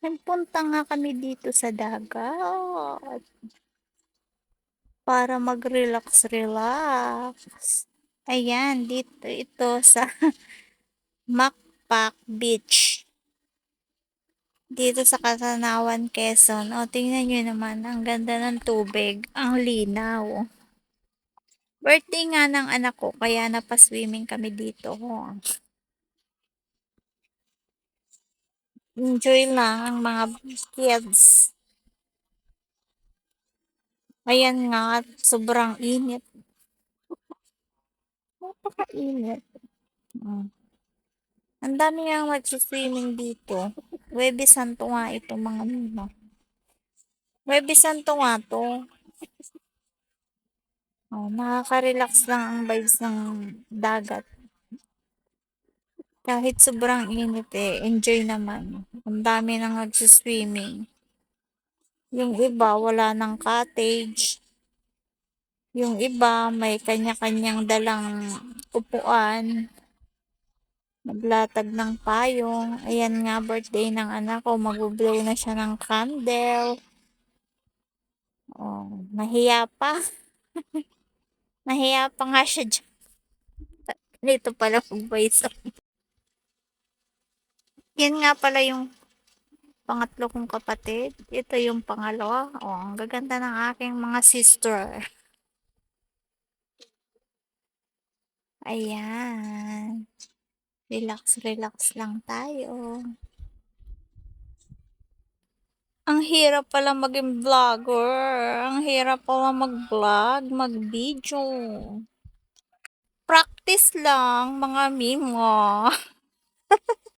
Nagpunta nga kami dito sa dagat para mag-relax-relax. Ayan, dito ito sa Macpac Beach. Dito sa Katanawan, Quezon. O, tingnan nyo naman, ang ganda ng tubig. Ang linaw. Birthday nga ng anak ko, kaya napaswimming kami dito. Enjoy lang ang mga kids. Ayan nga, sobrang init. Napakainit. Mm. Ang dami ngang magsi-swimming dito. Huwebes Santo nga ito mga nino. Huwebes Santo nga 'to. Oh, nakaka-relax lang ang vibes ng dagat. Kahit sobrang init eh, enjoy naman. Ang dami nang nagsi-swimming. Yung iba wala ng cottage. Yung iba may kanya-kanyang dalang upuan. Naglatag ng payong. Ayan nga, birthday ng anak ko. Magbo-blow na siya ng candle. Oh, nahiya pa. Nahiya pa nga siya diyan. Dito pala mag-voice off. Yan nga pala yung pangatlo kong kapatid. Ito yung pangalawa. Oh, ang gaganda ng aking mga sister. Ayan. Relax, relax lang tayo. Ang hirap pala maging vlogger. Ang hirap pala mag-vlog, mag-video. Practice lang, mga mimo.